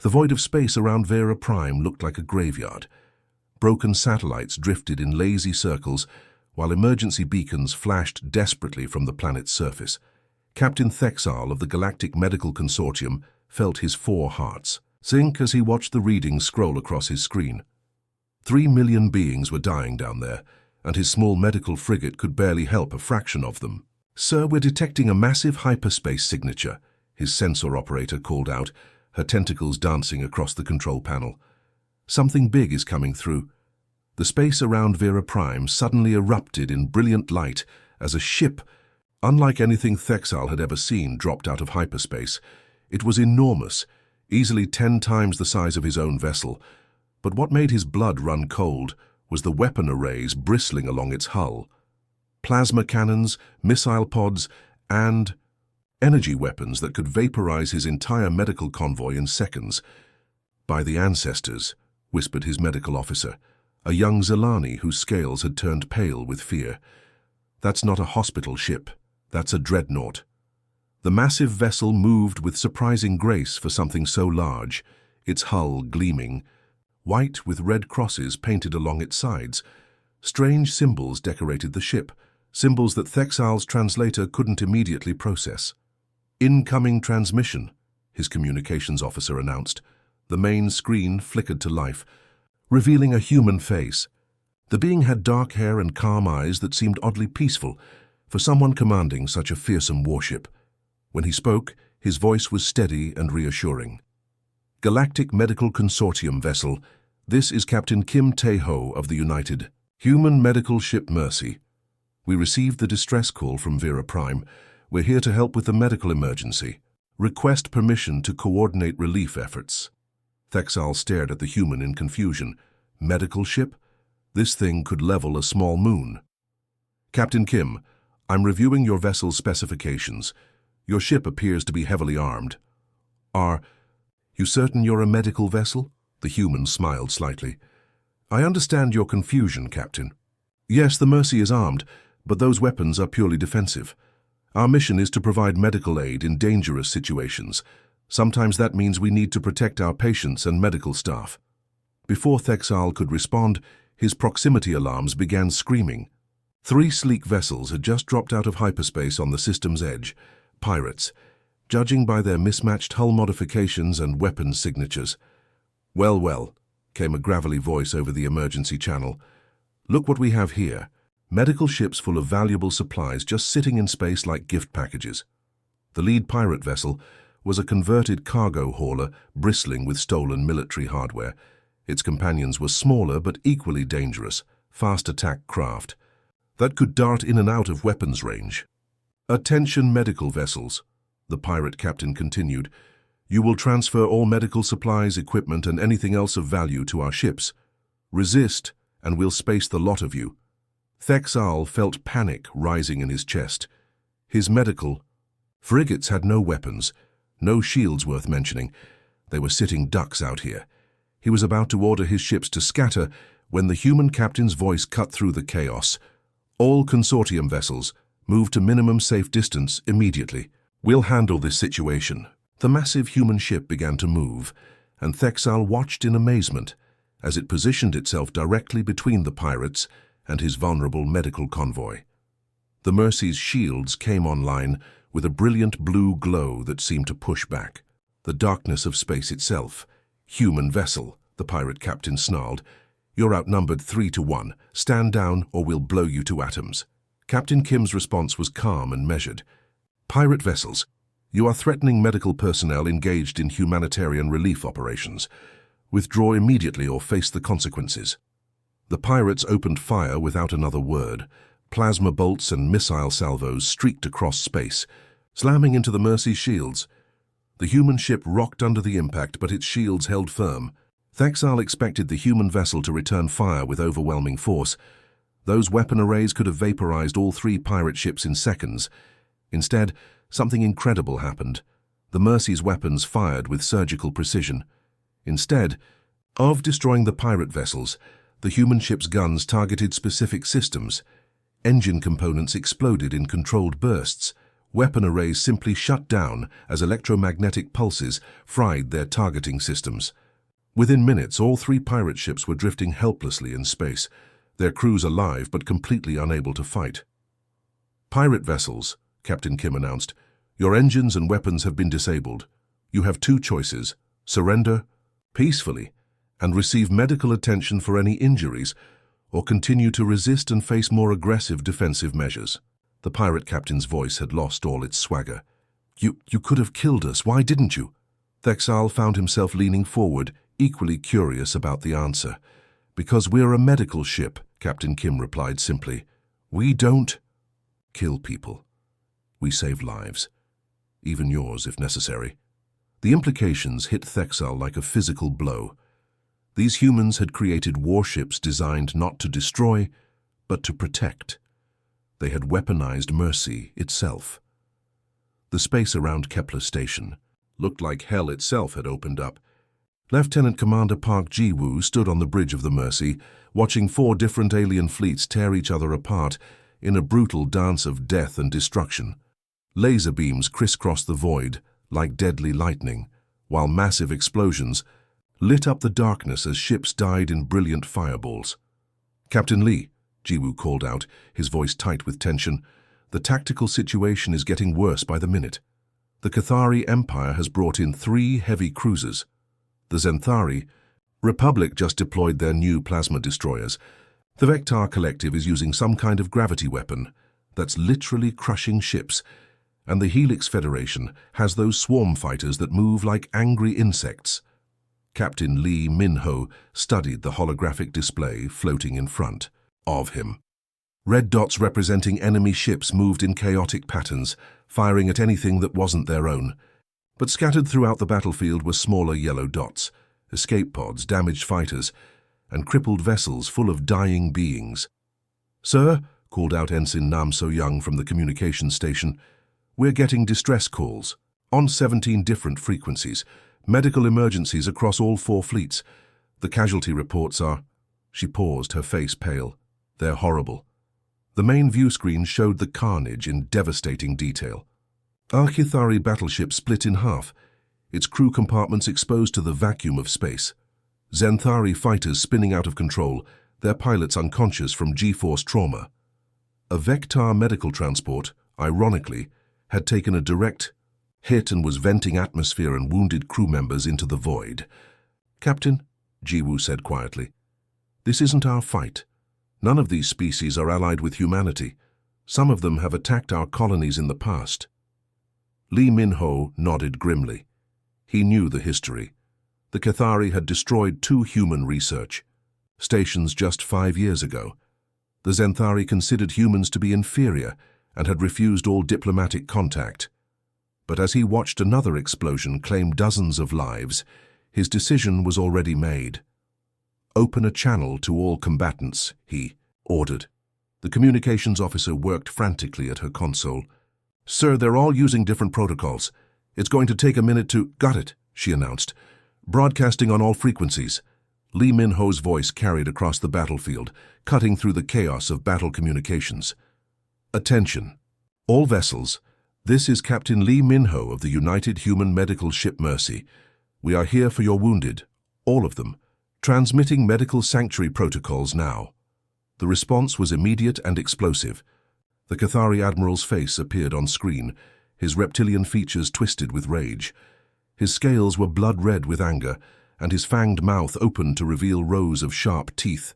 The void of space around Vera Prime looked like a graveyard. Broken satellites drifted in lazy circles, while emergency beacons flashed desperately from the planet's surface. Captain Thexal of the Galactic Medical Consortium felt his 4 hearts sink as he watched the readings scroll across his screen. 3 million beings were dying down there, and his small medical frigate could barely help a fraction of them. "Sir, we're detecting a massive hyperspace signature," his sensor operator called out, her tentacles dancing across the control panel. "Something big is coming through." The space around Vera Prime suddenly erupted in brilliant light as a ship, unlike anything Thexal had ever seen, dropped out of hyperspace. It was enormous, easily 10 times the size of his own vessel, but what made his blood run cold was the weapon arrays bristling along its hull. Plasma cannons, missile pods, and energy weapons that could vaporize his entire medical convoy in seconds. "By the ancestors," whispered his medical officer, a young Zelani whose scales had turned pale with fear. "That's not a hospital ship, that's a dreadnought." The massive vessel moved with surprising grace for something so large, its hull gleaming, white with red crosses painted along its sides. Strange symbols decorated the ship, symbols that Thexal's translator couldn't immediately process. "Incoming transmission," his communications officer announced. The main screen flickered to life, revealing a human face. The being had dark hair and calm eyes that seemed oddly peaceful for someone commanding such a fearsome warship. When he spoke, his voice was steady and reassuring. "Galactic Medical Consortium vessel, this is Captain Kim Tae-ho of the United Human Medical Ship Mercy. We received the distress call from Vera Prime. We're here to help with the medical emergency. Request permission to coordinate relief efforts." Thexal stared at the human in confusion. Medical ship? This thing could level a small moon. "Captain Kim, I'm reviewing your vessel's specifications. Your ship appears to be heavily armed." "Are you certain you're a medical vessel?" The human smiled slightly. "I understand your confusion, Captain. Yes, the Mercy is armed, but those weapons are purely defensive. Our mission is to provide medical aid in dangerous situations. Sometimes that means we need to protect our patients and medical staff." Before Thexal could respond, his proximity alarms began screaming. 3 sleek vessels had just dropped out of hyperspace on the system's edge. Pirates, judging by their mismatched hull modifications and weapons signatures. "Well, well," came a gravelly voice over the emergency channel. "Look what we have here. Medical ships full of valuable supplies just sitting in space like gift packages." The lead pirate vessel was a converted cargo hauler bristling with stolen military hardware. Its companions were smaller but equally dangerous, fast-attack craft that could dart in and out of weapons range. "Attention medical vessels," the pirate captain continued. "You will transfer all medical supplies, equipment, and anything else of value to our ships. Resist, and we'll space the lot of you." Thexal felt panic rising in his chest. His medical frigates had no weapons, no shields worth mentioning. They were sitting ducks out here. He was about to order his ships to scatter when the human captain's voice cut through the chaos. "All consortium vessels, move to minimum safe distance immediately. We'll handle this situation." The massive human ship began to move, and Thexal watched in amazement as it positioned itself directly between the pirates and his vulnerable medical convoy. The Mercy's shields came online with a brilliant blue glow that seemed to push back the darkness of space itself. "Human vessel," the pirate captain snarled. "You're outnumbered 3 to 1. Stand down or we'll blow you to atoms." Captain Kim's response was calm and measured. "Pirate vessels, you are threatening medical personnel engaged in humanitarian relief operations. Withdraw immediately or face the consequences." The pirates opened fire without another word. Plasma bolts and missile salvos streaked across space, slamming into the Mercy's shields. The human ship rocked under the impact, but its shields held firm. Thexal expected the human vessel to return fire with overwhelming force. Those weapon arrays could have vaporized all 3 pirate ships in seconds. Instead, something incredible happened. The Mercy's weapons fired with surgical precision. Instead of destroying the pirate vessels, the human ship's guns targeted specific systems. Engine components exploded in controlled bursts, Weapon arrays simply shut down as electromagnetic pulses fried their targeting systems. Within minutes, all 3 pirate ships were drifting helplessly in space, their crews alive but completely unable to fight. "Pirate vessels," Captain Kim announced. "Your engines and weapons have been disabled. You have 2 choices: surrender peacefully and receive medical attention for any injuries, or continue to resist and face more aggressive defensive measures." The pirate captain's voice had lost all its swagger. You could have killed us. Why didn't you?" Thexal found himself leaning forward, equally curious about the answer. "Because we're a medical ship," Captain Kim replied simply. "We don't kill people. We save lives. Even yours, if necessary." The implications hit Thexal like a physical blow. These humans had created warships designed not to destroy, but to protect. They had weaponized mercy itself. The space around Kepler Station looked like hell itself had opened up. Lieutenant Commander Park Ji-woo stood on the bridge of the Mercy, watching 4 different alien fleets tear each other apart in a brutal dance of death and destruction. Laser beams crisscrossed the void like deadly lightning, while massive explosions lit up the darkness as ships died in brilliant fireballs. "Captain Lee," Ji-woo called out, his voice tight with tension, "the tactical situation is getting worse by the minute. The Cathari Empire has brought in 3 heavy cruisers. The Zenthari Republic just deployed their new plasma destroyers. The Vectar Collective is using some kind of gravity weapon that's literally crushing ships, and the Helix Federation has those swarm fighters that move like angry insects." Captain Lee Min-ho studied the holographic display floating in front of him. Red dots representing enemy ships moved in chaotic patterns, firing at anything that wasn't their own. But scattered throughout the battlefield were smaller yellow dots, escape pods, damaged fighters, and crippled vessels full of dying beings. "Sir," called out Ensign Nam So-young from the communications station, "we're getting distress calls on 17 different frequencies. Medical emergencies across all 4 fleets. The casualty reports are—" She paused, her face pale. "They're horrible." The main view screen showed the carnage in devastating detail. Our Cathari battleship split in half, its crew compartments exposed to the vacuum of space. Zenthari fighters spinning out of control, their pilots unconscious from G-force trauma. A Vectar medical transport, ironically, had taken a direct hit and was venting atmosphere and wounded crew members into the void. "Captain," Ji-woo said quietly, "this isn't our fight. None of these species are allied with humanity. Some of them have attacked our colonies in the past." Lee Min-ho nodded grimly. He knew the history. The Cathari had destroyed 2 human research stations just 5 years ago. The Zenthari considered humans to be inferior and had refused all diplomatic contact. But as he watched another explosion claim dozens of lives, his decision was already made. "Open a channel to all combatants," he ordered. The communications officer worked frantically at her console. "Sir, they're all using different protocols. It's going to take a minute to—" "Got it," she announced. "Broadcasting on all frequencies." Lee Min-ho's voice carried across the battlefield, cutting through the chaos of battle communications. "Attention. All vessels. This is Captain Lee Min-ho of the United Human Medical Ship Mercy. We are here for your wounded, all of them. Transmitting medical sanctuary protocols now." The response was immediate and explosive. The Cathari Admiral's face appeared on screen, his reptilian features twisted with rage. His scales were blood-red with anger, and his fanged mouth opened to reveal rows of sharp teeth.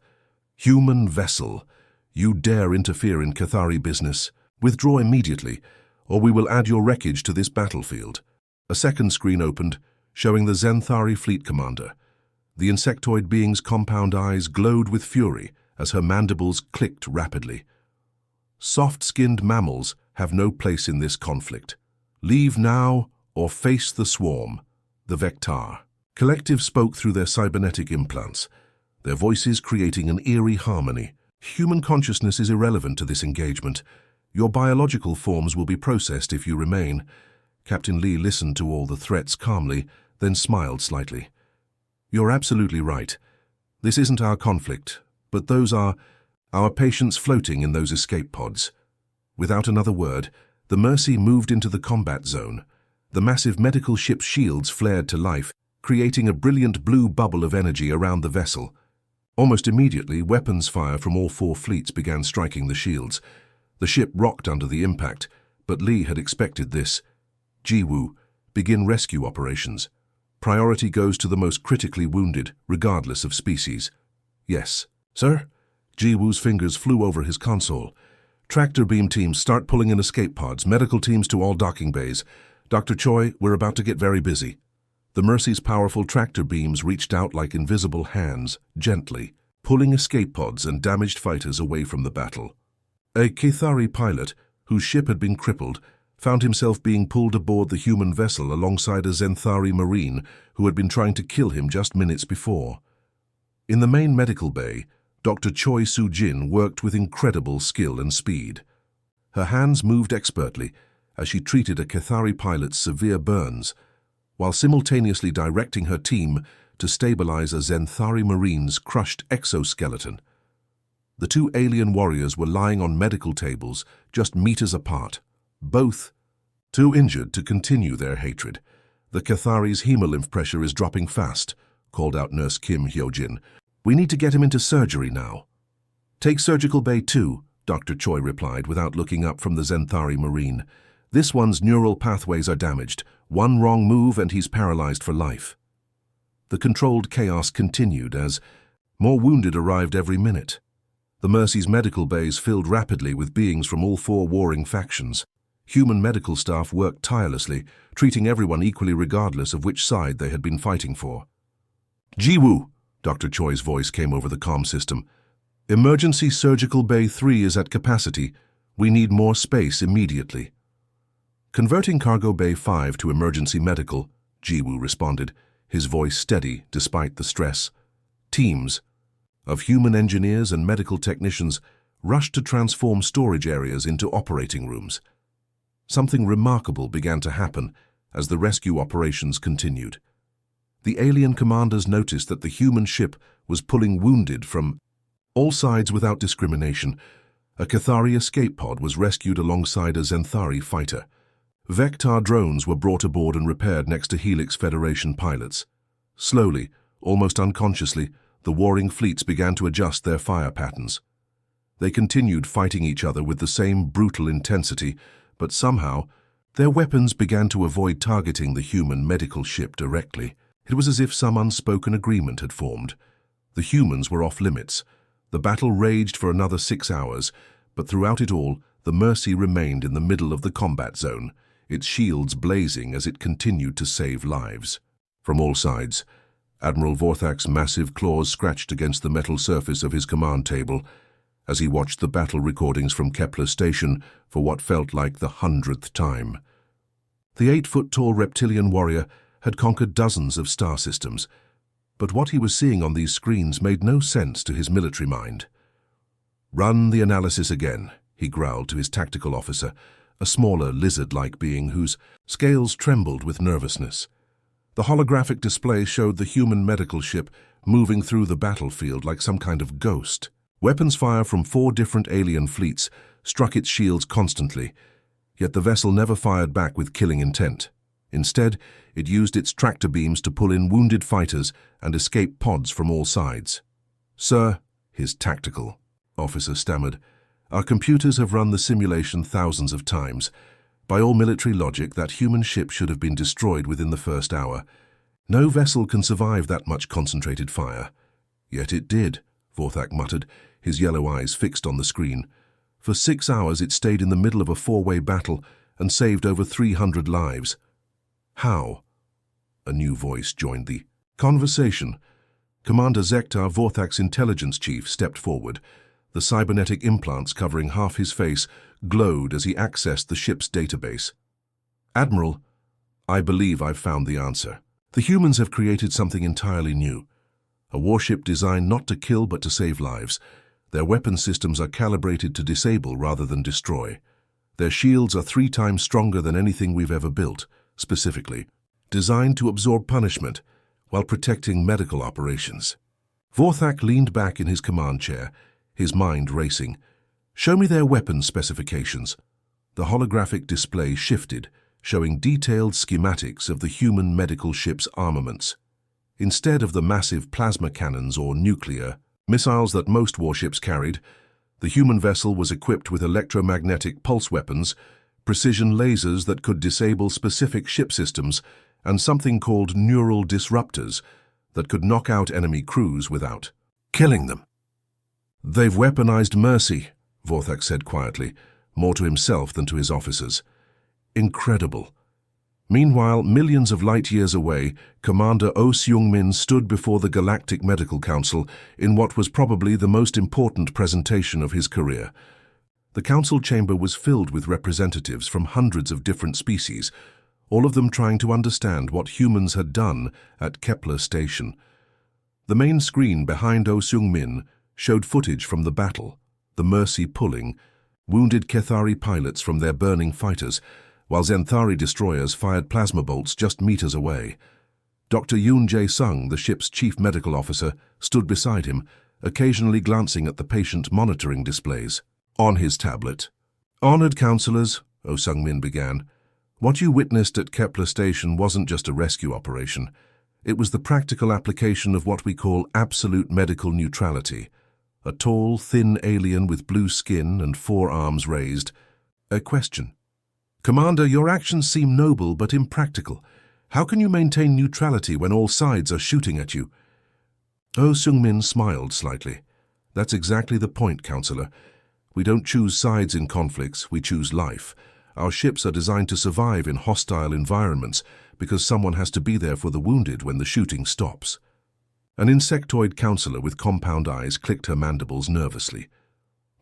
"Human vessel, you dare interfere in Cathari business? Withdraw immediately, or we will add your wreckage to this battlefield." A second screen opened, showing the Zenthari fleet commander. The insectoid being's compound eyes glowed with fury as her mandibles clicked rapidly. "Soft-skinned mammals have no place in this conflict. Leave now or face the swarm." The Vectar Collective spoke through their cybernetic implants, their voices creating an eerie harmony. "Human consciousness is irrelevant to this engagement. Your biological forms will be processed if you remain." Captain Lee listened to all the threats calmly, then smiled slightly. "You're absolutely right. This isn't our conflict, but those are our patients floating in those escape pods." Without another word, The Mercy moved into the combat zone. The massive medical ship's shields flared to life, creating a brilliant blue bubble of energy around the vessel. Almost immediately, weapons fire from all 4 fleets began striking the shields. The ship rocked under the impact, but Lee had expected this. Jiwoo, begin rescue operations. Priority goes to the most critically wounded, regardless of species. Yes, sir? Jiwoo's fingers flew over his console. Tractor beam teams, start pulling in escape pods. Medical teams to all docking bays. Dr. Choi, we're about to get very busy. The Mercy's powerful tractor beams reached out like invisible hands, gently, pulling escape pods and damaged fighters away from the battle. A Cathari pilot, whose ship had been crippled, found himself being pulled aboard the human vessel alongside a Zenthari Marine who had been trying to kill him just minutes before. In the main medical bay, Dr. Choi Soo-jin worked with incredible skill and speed. Her hands moved expertly as she treated a Cathari pilot's severe burns, while simultaneously directing her team to stabilize a Zenthari Marine's crushed exoskeleton. The 2 alien warriors were lying on medical tables just meters apart, both too injured to continue their hatred. The Cathari's hemolymph pressure is dropping fast, called out Nurse Kim Hyojin. We need to get him into surgery now. Take Surgical Bay 2, Dr. Choi replied without looking up from the Zenthari Marine. This one's neural pathways are damaged. One wrong move and he's paralyzed for life. The controlled chaos continued as more wounded arrived every minute. The Mercy's medical bays filled rapidly with beings from all 4 warring factions. Human medical staff worked tirelessly, treating everyone equally regardless of which side they had been fighting for. Jiwoo, Dr. Choi's voice came over the comm system. Emergency Surgical Bay 3 is at capacity. We need more space immediately. Converting Cargo Bay 5 to emergency medical, Jiwoo responded, his voice steady despite the stress. Teams of human engineers and medical technicians rushed to transform storage areas into operating rooms. Something remarkable began to happen as the rescue operations continued. The alien commanders noticed that the human ship was pulling wounded from all sides without discrimination. A Cathari escape pod was rescued alongside a Zenthari fighter. Vector drones were brought aboard and repaired next to Helix Federation pilots. Slowly, almost unconsciously, the warring fleets began to adjust their fire patterns. They continued fighting each other with the same brutal intensity, but somehow, their weapons began to avoid targeting the human medical ship directly. It was as if some unspoken agreement had formed. The humans were off limits. The battle raged for another 6 hours, but throughout it all, the Mercy remained in the middle of the combat zone, its shields blazing as it continued to save lives. From all sides, Admiral Vorthak's massive claws scratched against the metal surface of his command table as he watched the battle recordings from Kepler Station for what felt like the 100th time. The 8-foot-tall reptilian warrior had conquered dozens of star systems, but what he was seeing on these screens made no sense to his military mind. "Run the analysis again," he growled to his tactical officer, a smaller lizard-like being whose scales trembled with nervousness. The holographic display showed the human medical ship moving through the battlefield like some kind of ghost. Weapons fire from 4 different alien fleets struck its shields constantly, yet the vessel never fired back with killing intent. Instead, it used its tractor beams to pull in wounded fighters and escape pods from all sides. "Sir," his tactical officer stammered, "our computers have run the simulation thousands of times. By all military logic, that human ship should have been destroyed within the first hour. No vessel can survive that much concentrated fire." "Yet it did," Vorthak muttered, his yellow eyes fixed on the screen. "For 6 hours it stayed in the middle of a 4-way battle and saved over 300 lives." "How?" A new voice joined the conversation. Commander Zektar, Vorthak's intelligence chief, stepped forward. The cybernetic implants covering half his face glowed as he accessed the ship's database. "Admiral, I believe I've found the answer. The humans have created something entirely new. A warship designed not to kill but to save lives. Their weapon systems are calibrated to disable rather than destroy. Their shields are 3 times stronger than anything we've ever built, specifically designed to absorb punishment while protecting medical operations." Vorthak leaned back in his command chair, his mind racing. "Show me their weapon specifications." The holographic display shifted, showing detailed schematics of the human medical ship's armaments. Instead of the massive plasma cannons or nuclear missiles that most warships carried, the human vessel was equipped with electromagnetic pulse weapons, precision lasers that could disable specific ship systems, and something called neural disruptors that could knock out enemy crews without killing them. "They've weaponized Mercy," Vorthak said quietly, more to himself than to his officers. "Incredible." Meanwhile, millions of light-years away, Commander Oh Seung-min stood before the Galactic Medical Council in what was probably the most important presentation of his career. The council chamber was filled with representatives from hundreds of different species, all of them trying to understand what humans had done at Kepler Station. The main screen behind Oh Seung-min showed footage from the battle, the Mercy pulling, wounded Kethari pilots from their burning fighters, while Zenthari destroyers fired plasma bolts just meters away. Dr. Yoon Jae-sung, the ship's chief medical officer, stood beside him, occasionally glancing at the patient monitoring displays on his tablet. "Honored councillors," Oh Seung-min began, "what you witnessed at Kepler Station wasn't just a rescue operation. It was the practical application of what we call absolute medical neutrality. A tall, thin alien with blue skin and 4 arms raised. A question. Commander, your actions seem noble but impractical. How can you maintain neutrality when all sides are shooting at you?" Oh Seung-min smiled slightly. "That's exactly the point, Counselor. We don't choose sides in conflicts, we choose life. Our ships are designed to survive in hostile environments because someone has to be there for the wounded when the shooting stops." An insectoid counselor with compound eyes clicked her mandibles nervously.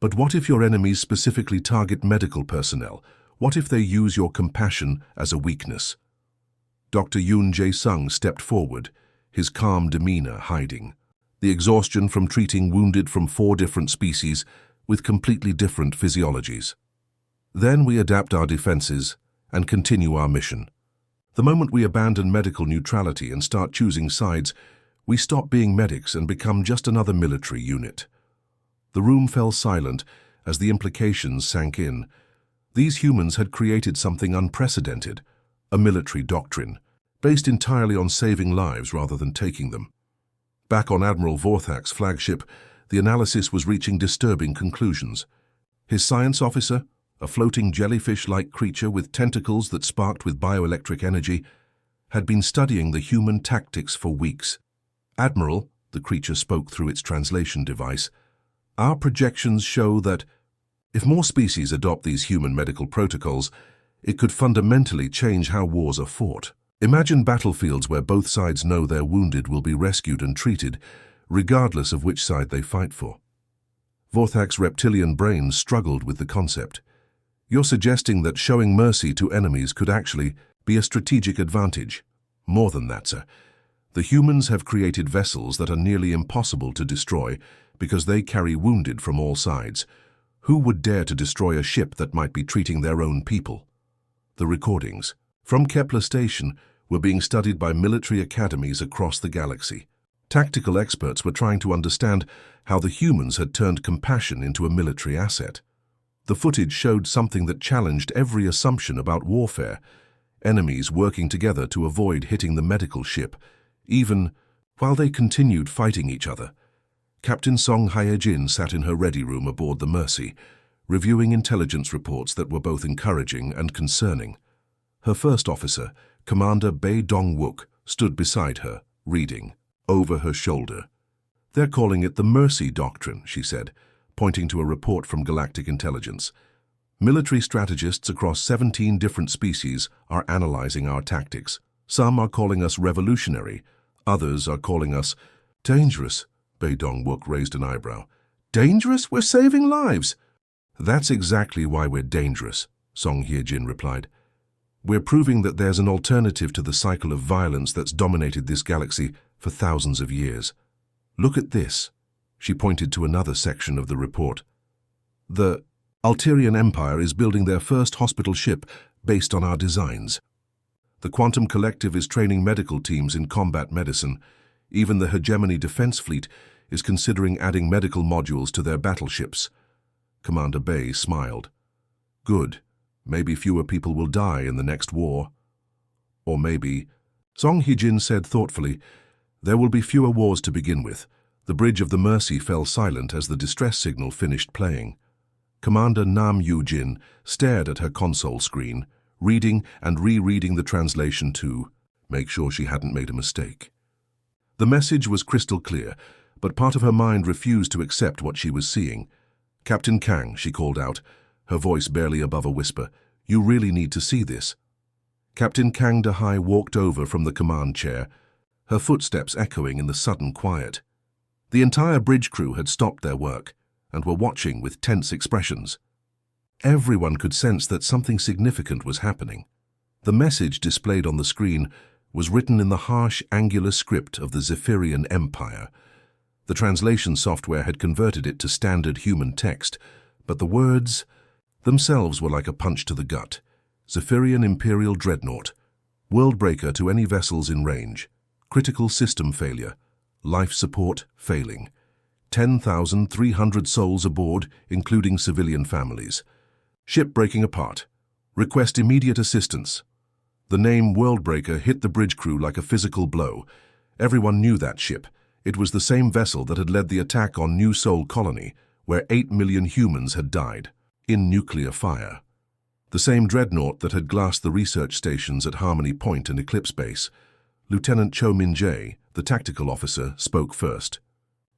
"But what if your enemies specifically target medical personnel? What if they use your compassion as a weakness?" Dr. Yoon Jae-sung stepped forward, his calm demeanor hiding. The exhaustion from treating wounded from 4 different species with completely different physiologies. "Then we adapt our defenses and continue our mission. The moment we abandon medical neutrality and start choosing sides, we stop being medics and become just another military unit." The room fell silent as the implications sank in. These humans had created something unprecedented, a military doctrine, based entirely on saving lives rather than taking them. Back on Admiral Vorthak's flagship, the analysis was reaching disturbing conclusions. His science officer, a floating jellyfish-like creature with tentacles that sparked with bioelectric energy, had been studying the human tactics for weeks. "Admiral," the creature spoke through its translation device, "our projections show that if more species adopt these human medical protocols, it could fundamentally change how wars are fought. Imagine battlefields where both sides know their wounded will be rescued and treated, regardless of which side they fight for." Vorthak's reptilian brain struggled with the concept. "You're suggesting that showing mercy to enemies could actually be a strategic advantage. More than that, sir. The humans have created vessels that are nearly impossible to destroy because they carry wounded from all sides. Who would dare to destroy a ship that might be treating their own people?" The recordings from Kepler Station were being studied by military academies across the galaxy. Tactical experts were trying to understand how the humans had turned compassion into a military asset. The footage showed something that challenged every assumption about warfare, enemies working together to avoid hitting the medical ship, even while they continued fighting each other. Captain Song Hye-jin sat in her ready room aboard the Mercy, reviewing intelligence reports that were both encouraging and concerning. Her first officer, Commander Bae Dong-wook, stood beside her, reading, over her shoulder. "They're calling it the Mercy Doctrine," she said, pointing to a report from Galactic Intelligence. "Military strategists across 17 different species are analyzing our tactics. Some are calling us revolutionary, others are calling us dangerous." Bae Dong-wook raised an eyebrow. "Dangerous? We're saving lives." "That's exactly why we're dangerous," Song Hye-jin replied. "We're proving that there's an alternative to the cycle of violence that's dominated this galaxy for thousands of years. Look at this." She pointed to another section of the report. "The Alterian Empire is building their first hospital ship based on our designs. The Quantum Collective is training medical teams in combat medicine. Even the Hegemony Defense Fleet is considering adding medical modules to their battleships." Commander Bay smiled. "Good. Maybe fewer people will die in the next war. Or maybe, Song Hee-jin said thoughtfully, there will be fewer wars to begin with. The bridge of the Mercy fell silent as the distress signal finished playing. Commander Nam Yoo-jin stared at her console screen, reading and rereading the translation to make sure she hadn't made a mistake. The message was crystal clear, but part of her mind refused to accept what she was seeing. "Captain Kang," she called out, her voice barely above a whisper, "you really need to see this." Captain Kang De-hai walked over from the command chair, her footsteps echoing in the sudden quiet. The entire bridge crew had stopped their work and were watching with tense expressions. Everyone could sense that something significant was happening. The message displayed on the screen was written in the harsh, angular script of the Zephyrian Empire. The translation software had converted it to standard human text, but the words themselves were like a punch to the gut. Zephyrian Imperial Dreadnought. Worldbreaker to any vessels in range. Critical system failure. Life support failing. 10,300 souls aboard, including civilian families. Ship breaking apart. Request immediate assistance. The name Worldbreaker hit the bridge crew like a physical blow. Everyone knew that ship. It was the same vessel that had led the attack on New Sol Colony, where 8 million humans had died, in nuclear fire. The same dreadnought that had glassed the research stations at Harmony Point and Eclipse Base. Lieutenant Cho Min-jae, the tactical officer, spoke first.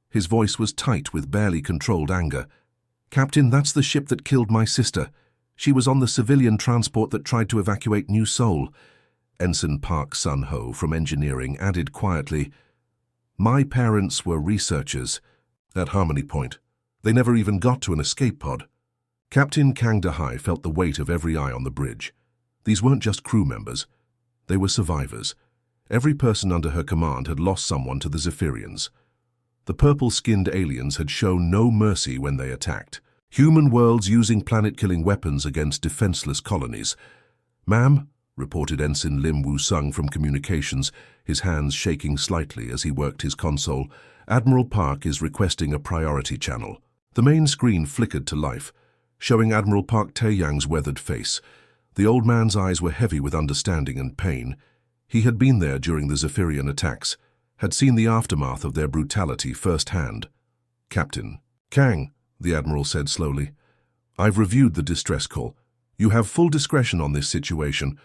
His voice was tight with barely controlled anger. "Captain, that's the ship that killed my sister. She was on the civilian transport that tried to evacuate New Seoul." Ensign Park Sun-ho from engineering added quietly, "My parents were researchers at Harmony Point. They never even got to an escape pod." Captain Kang De-hai felt the weight of every eye on the bridge. These weren't just crew members. They were survivors. Every person under her command had lost someone to the Zephyrians. The purple-skinned aliens had shown no mercy when they attacked. Human worlds using planet-killing weapons against defenseless colonies. "Ma'am," reported Ensign Lim Woo-sung from communications, his hands shaking slightly as he worked his console, "Admiral Park is requesting a priority channel." The main screen flickered to life, showing Admiral Park Tae-yang's weathered face. The old man's eyes were heavy with understanding and pain. He had been there during the Zephyrian attacks, had seen the aftermath of their brutality firsthand. "Captain Kang," the Admiral said slowly, "I've reviewed the distress call. You have full discretion on this situation.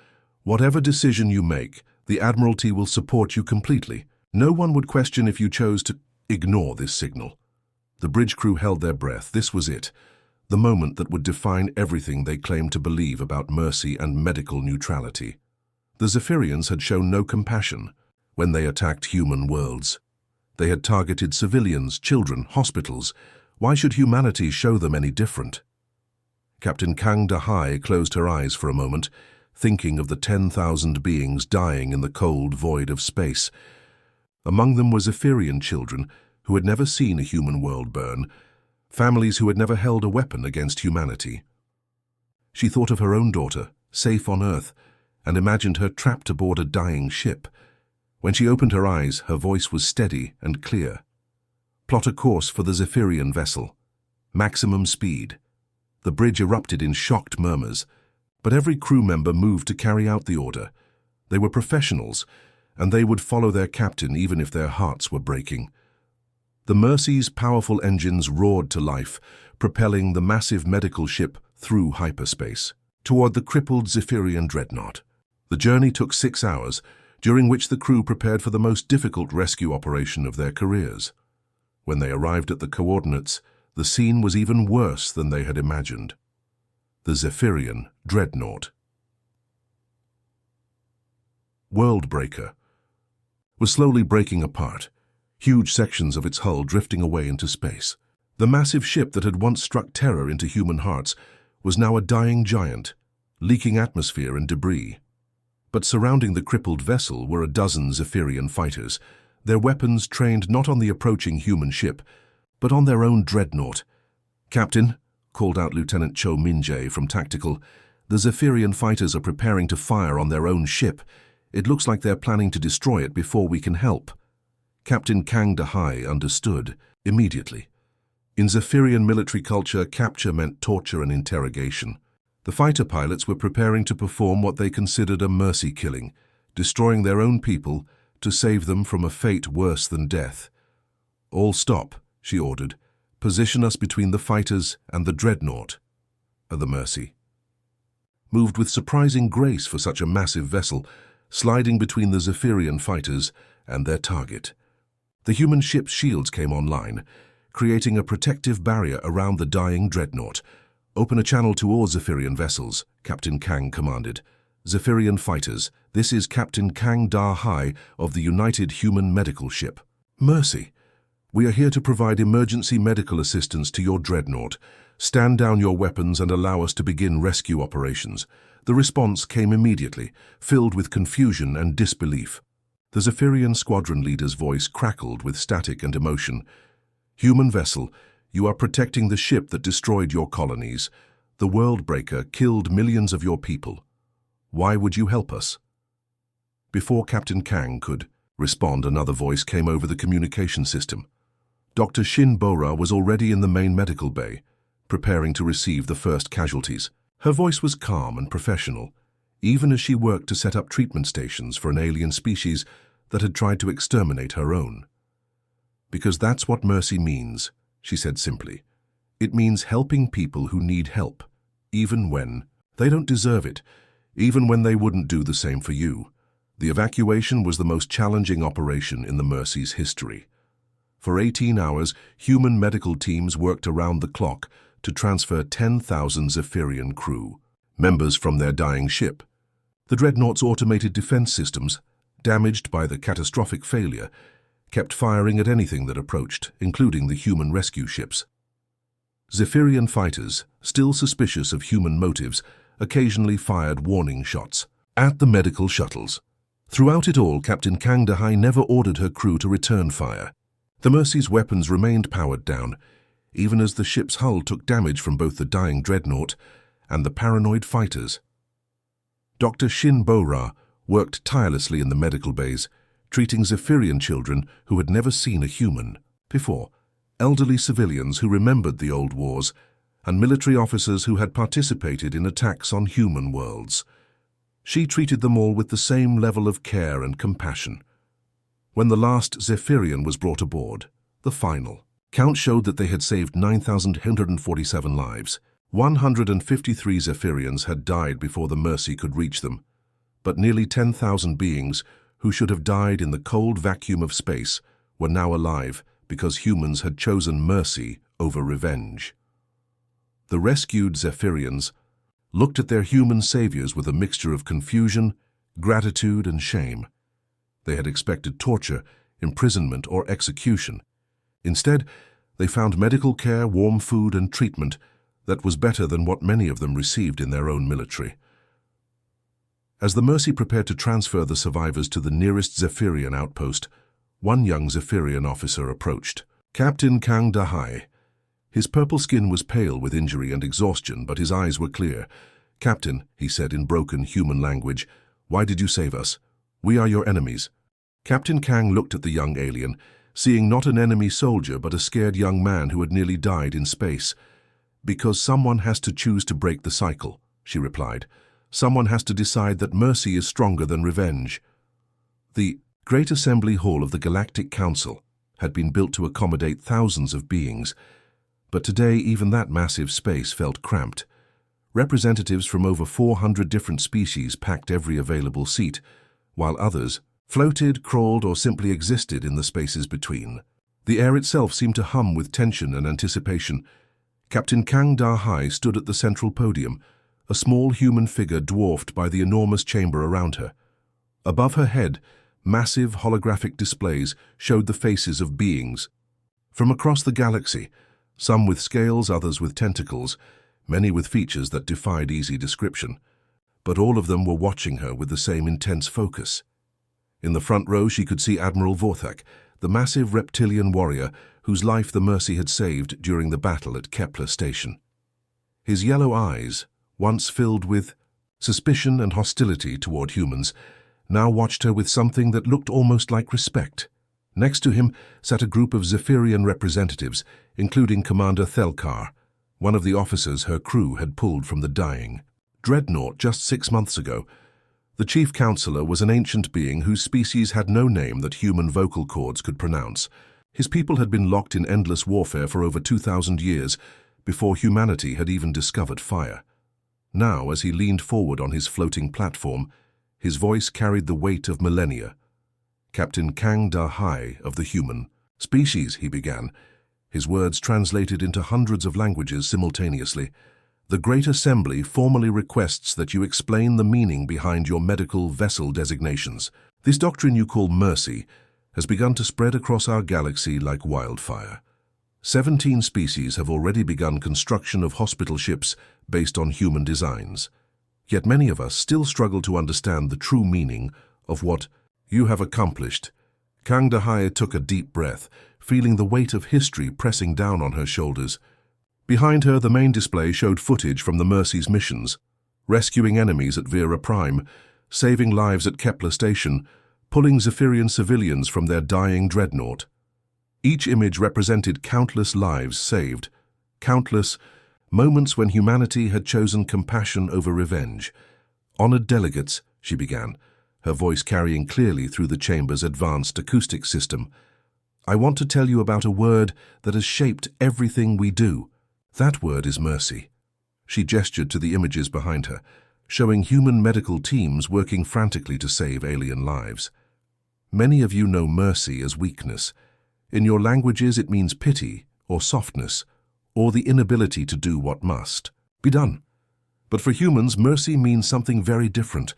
Whatever decision you make, the Admiralty will support you completely. No one would question if you chose to ignore this signal." The bridge crew held their breath. This was it, the moment that would define everything they claimed to believe about mercy and medical neutrality. The Zephyrians had shown no compassion when they attacked human worlds. They had targeted civilians, children, hospitals. Why should humanity show them any different? Captain Kang De-hai closed her eyes for a moment, thinking of the 10,000 beings dying in the cold void of space. Among them were Zephyrian children who had never seen a human world burn, families who had never held a weapon against humanity. She thought of her own daughter, safe on Earth, and imagined her trapped aboard a dying ship. When she opened her eyes, her voice was steady and clear. "Plot a course for the Zephyrian vessel. Maximum speed." The bridge erupted in shocked murmurs, but every crew member moved to carry out the order. They were professionals, and they would follow their captain even if their hearts were breaking. The Mercy's powerful engines roared to life, propelling the massive medical ship through hyperspace, toward the crippled Zephyrian dreadnought. The journey took 6 hours, during which the crew prepared for the most difficult rescue operation of their careers. When they arrived at the coordinates, the scene was even worse than they had imagined. The Zephyrian dreadnought, Worldbreaker, was slowly breaking apart, huge sections of its hull drifting away into space. The massive ship that had once struck terror into human hearts was now a dying giant, leaking atmosphere and debris. But surrounding the crippled vessel were a dozen Zephyrian fighters, their weapons trained not on the approaching human ship, but on their own dreadnought. "Captain," called out Lieutenant Cho Min-jae from Tactical, "the Zephyrian fighters are preparing to fire on their own ship. It looks like they're planning to destroy it before we can help." Captain Kang De-hai understood immediately. In Zephyrian military culture, capture meant torture and interrogation. The fighter pilots were preparing to perform what they considered a mercy killing, destroying their own people to save them from a fate worse than death. "All stop," she ordered. "Position us between the fighters and the dreadnought." The Mercy moved with surprising grace for such a massive vessel, sliding between the Zephyrian fighters and their target. The human ship's shields came online, creating a protective barrier around the dying dreadnought. "Open a channel to all Zephyrian vessels," Captain Kang commanded. "Zephyrian fighters, this is Captain Kang Da-hai of the United Human Medical Ship. Mercy, we are here to provide emergency medical assistance to your dreadnought. Stand down your weapons and allow us to begin rescue operations." The response came immediately, filled with confusion and disbelief. The Zephyrian squadron leader's voice crackled with static and emotion. "Human vessel, you are protecting the ship that destroyed your colonies. The Worldbreaker killed millions of your people. Why would you help us?" Before Captain Kang could respond, another voice came over the communication system. Dr. Shin Bora was already in the main medical bay, preparing to receive the first casualties. Her voice was calm and professional, even as she worked to set up treatment stations for an alien species that had tried to exterminate her own. "Because that's what mercy means," she said simply. "It means helping people who need help, even when they don't deserve it, even when they wouldn't do the same for you." The evacuation was the most challenging operation in the Mercy's history. For 18 hours, human medical teams worked around the clock to transfer 10,000 Zephyrian crew, members from their dying ship. The dreadnought's automated defense systems, damaged by the catastrophic failure, kept firing at anything that approached, including the human rescue ships. Zephyrian fighters, still suspicious of human motives, occasionally fired warning shots at the medical shuttles. Throughout it all, Captain Kang Da-hai never ordered her crew to return fire. The Mercy's weapons remained powered down, even as the ship's hull took damage from both the dying dreadnought and the paranoid fighters. Dr. Shin Bora worked tirelessly in the medical bays, treating Zephyrian children who had never seen a human before, elderly civilians who remembered the old wars, and military officers who had participated in attacks on human worlds. She treated them all with the same level of care and compassion. When the last Zephyrian was brought aboard, the final count showed that they had saved 9,147 lives. 153 Zephyrians had died before the Mercy could reach them, but nearly 10,000 beings who should have died in the cold vacuum of space were now alive because humans had chosen mercy over revenge. The rescued Zephyrians looked at their human saviors with a mixture of confusion, gratitude, and shame. They had expected torture, imprisonment, or execution. Instead, they found medical care, warm food, and treatment that was better than what many of them received in their own military. As the Mercy prepared to transfer the survivors to the nearest Zephyrian outpost, one young Zephyrian officer approached. Captain Kang Da-hai. His purple skin was pale with injury and exhaustion, but his eyes were clear. "Captain," he said in broken human language, "why did you save us? We are your enemies." Captain Kang looked at the young alien, seeing not an enemy soldier but a scared young man who had nearly died in space. "Because someone has to choose to break the cycle," she replied. "Someone has to decide that mercy is stronger than revenge." The Great Assembly Hall of the Galactic Council had been built to accommodate thousands of beings, but today even that massive space felt cramped. Representatives from over 400 different species packed every available seat, while others floated, crawled, or simply existed in the spaces between. The air itself seemed to hum with tension and anticipation. Captain Kang Da-hai stood at the central podium, a small human figure dwarfed by the enormous chamber around her. Above her head, massive holographic displays showed the faces of beings from across the galaxy, some with scales, others with tentacles, many with features that defied easy description. But all of them were watching her with the same intense focus. In the front row she could see Admiral Vorthak, the massive reptilian warrior whose life the Mercy had saved during the battle at Kepler Station. His yellow eyes, once filled with suspicion and hostility toward humans, now watched her with something that looked almost like respect. Next to him sat a group of Zephyrian representatives, including Commander Thelkar, one of the officers her crew had pulled from the dying Dreadnought just 6 months ago. The chief counselor was an ancient being whose species had no name that human vocal cords could pronounce. His people had been locked in endless warfare for over 2,000 years before humanity had even discovered fire. Now, as he leaned forward on his floating platform, his voice carried the weight of millennia. "Captain Kang Da-hai of the human species," he began, his words translated into hundreds of languages simultaneously. "The Great Assembly formally requests that you explain the meaning behind your medical vessel designations. This doctrine you call mercy has begun to spread across our galaxy like wildfire. 17 species have already begun construction of hospital ships based on human designs. Yet many of us still struggle to understand the true meaning of what you have accomplished." Kang Da-hai took a deep breath, feeling the weight of history pressing down on her shoulders. Behind her, the main display showed footage from the Mercy's missions, rescuing enemies at Vera Prime, saving lives at Kepler Station, pulling Zephyrian civilians from their dying dreadnought. Each image represented countless lives saved, countless moments when humanity had chosen compassion over revenge. "Honored delegates," she began, her voice carrying clearly through the chamber's advanced acoustic system, "I want to tell you about a word that has shaped everything we do. That word is mercy." She gestured to the images behind her, showing human medical teams working frantically to save alien lives. "Many of you know mercy as weakness. In your languages it means pity or softness, or the inability to do what must be done. But for humans, mercy means something very different."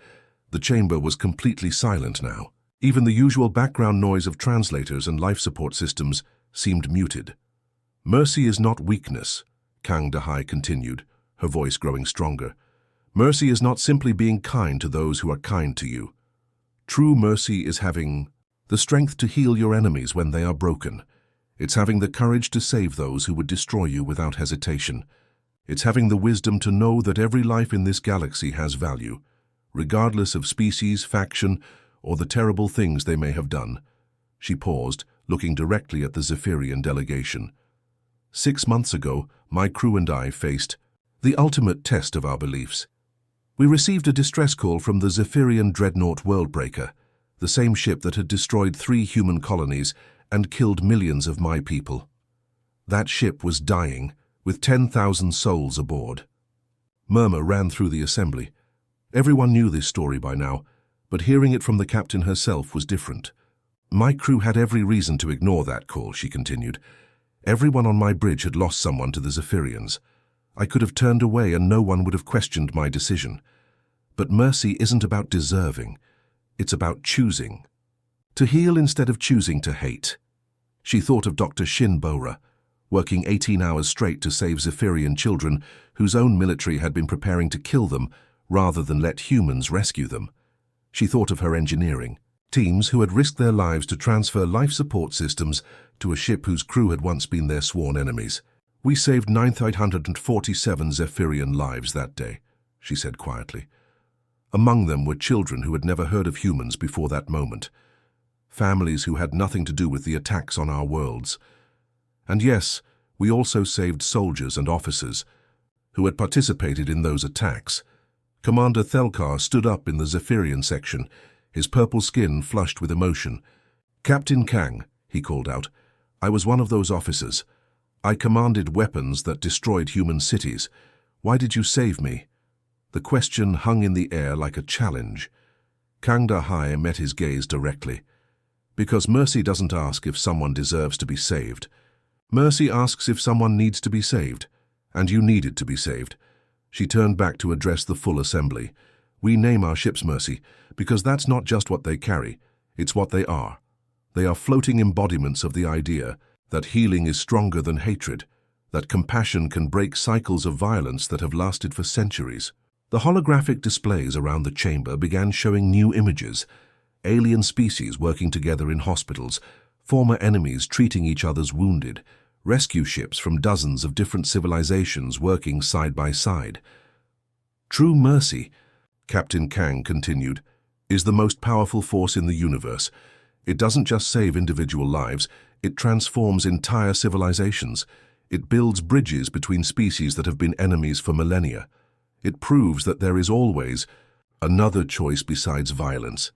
The chamber was completely silent now. Even the usual background noise of translators and life support systems seemed muted. "Mercy is not weakness," Kang Da-hai continued, her voice growing stronger. "Mercy is not simply being kind to those who are kind to you. True mercy is having the strength to heal your enemies when they are broken. It's having the courage to save those who would destroy you without hesitation. It's having the wisdom to know that every life in this galaxy has value, regardless of species, faction, or the terrible things they may have done." She paused, looking directly at the Zephyrian delegation. "6 months ago, my crew and I faced the ultimate test of our beliefs. We received a distress call from the Zephyrian dreadnought Worldbreaker, the same ship that had destroyed 3 human colonies and killed millions of my people. That ship was dying, with 10,000 souls aboard." Murmur ran through the assembly. Everyone knew this story by now, but hearing it from the captain herself was different. "My crew had every reason to ignore that call," she continued. "Everyone on my bridge had lost someone to the Zephyrians. I could have turned away and no one would have questioned my decision. But mercy isn't about deserving. It's about choosing. To heal instead of choosing to hate." She thought of Dr. Shin Bora, working 18 hours straight to save Zephyrian children whose own military had been preparing to kill them rather than let humans rescue them. She thought of her engineering teams who had risked their lives to transfer life support systems to a ship whose crew had once been their sworn enemies. "We saved 9,847 Zephyrian lives that day," she said quietly. "Among them were children who had never heard of humans before that moment. Families who had nothing to do with the attacks on our worlds. And yes, we also saved soldiers and officers who had participated in those attacks." Commander Thelkar stood up in the Zephyrian section, his purple skin flushed with emotion. "Captain Kang," he called out, "I was one of those officers. I commanded weapons that destroyed human cities. Why did you save me?" The question hung in the air like a challenge. Kang Da-hai met his gaze directly. "Because mercy doesn't ask if someone deserves to be saved. Mercy asks if someone needs to be saved, and you needed to be saved." She turned back to address the full assembly. "We name our ships Mercy because that's not just what they carry, it's what they are. They are floating embodiments of the idea that healing is stronger than hatred, that compassion can break cycles of violence that have lasted for centuries." The holographic displays around the chamber began showing new images, alien species working together in hospitals, former enemies treating each other's wounded, rescue ships from dozens of different civilizations working side by side. "True mercy," Captain Kang continued, "is the most powerful force in the universe. It doesn't just save individual lives, it transforms entire civilizations. It builds bridges between species that have been enemies for millennia. It proves that there is always another choice besides violence.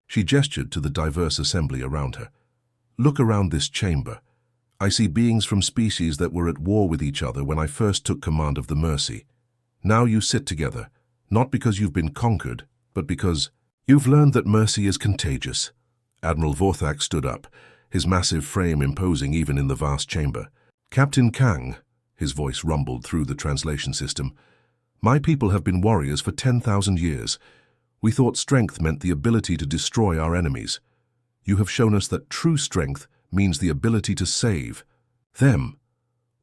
She gestured to the diverse assembly around her. Look around this chamber. I see beings from species that were at war with each other when I first took command of the Mercy. Now you sit together, not because you've been conquered, but because you've learned that mercy is contagious. Admiral Vorthak stood up, his massive frame imposing even in the vast chamber. Captain Kang, his voice rumbled through the translation system, my people have been warriors for 10,000 years. We thought strength meant the ability to destroy our enemies. You have shown us that true strength means the ability to save them.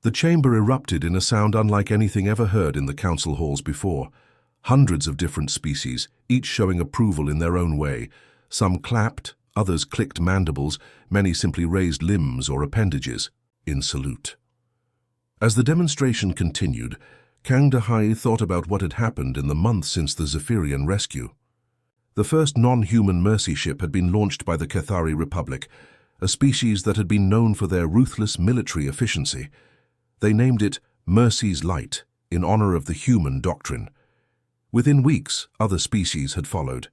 The chamber erupted in a sound unlike anything ever heard in the council halls before. Hundreds of different species, each showing approval in their own way. Some clapped, others clicked mandibles, many simply raised limbs or appendages in salute. As the demonstration continued, Kang Dahai thought about what had happened in the months since the Zephyrian rescue. The first non-human mercy ship had been launched by the Cathari Republic, a species that had been known for their ruthless military efficiency. They named it Mercy's Light, in honor of the human doctrine. Within weeks, other species had followed.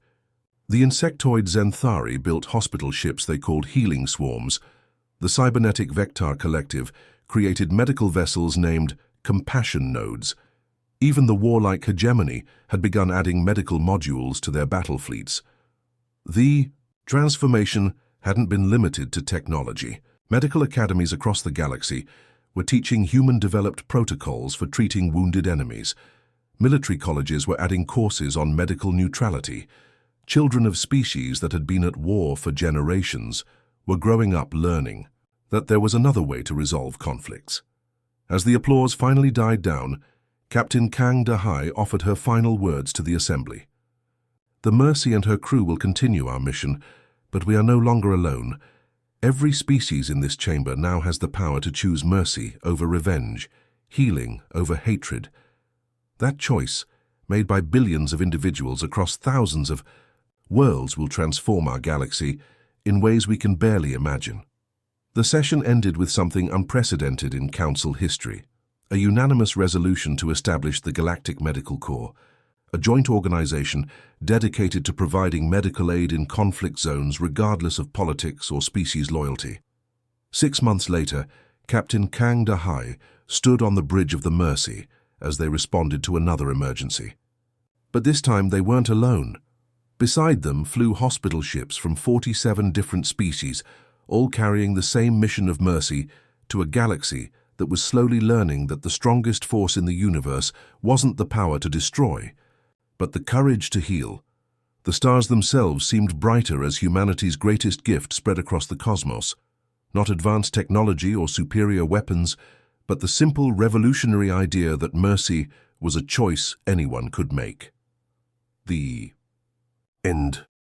The insectoid Zenthari built hospital ships they called healing swarms. The cybernetic Vector Collective created medical vessels named compassion nodes. Even the warlike hegemony had begun adding medical modules to their battle fleets. The transformation hadn't been limited to technology. Medical academies across the galaxy were teaching human-developed protocols for treating wounded enemies. Military colleges were adding courses on medical neutrality. Children of species that had been at war for generations were growing up learning that there was another way to resolve conflicts. As the applause finally died down, Captain Kang Dahai offered her final words to the assembly. The Mercy and her crew will continue our mission, but we are no longer alone. Every species in this chamber now has the power to choose mercy over revenge, healing over hatred. That choice, made by billions of individuals across thousands of worlds, will transform our galaxy in ways we can barely imagine. The session ended with something unprecedented in Council history, a unanimous resolution to establish the Galactic Medical Corps, a joint organization dedicated to providing medical aid in conflict zones regardless of politics or species loyalty. 6 months later, Captain Kang Dahai stood on the bridge of the Mercy as they responded to another emergency. But this time they weren't alone. Beside them flew hospital ships from 47 different species, all carrying the same mission of mercy to a galaxy that was slowly learning that the strongest force in the universe wasn't the power to destroy, but the courage to heal. The stars themselves seemed brighter as humanity's greatest gift spread across the cosmos. Not advanced technology or superior weapons, but the simple revolutionary idea that mercy was a choice anyone could make. The end.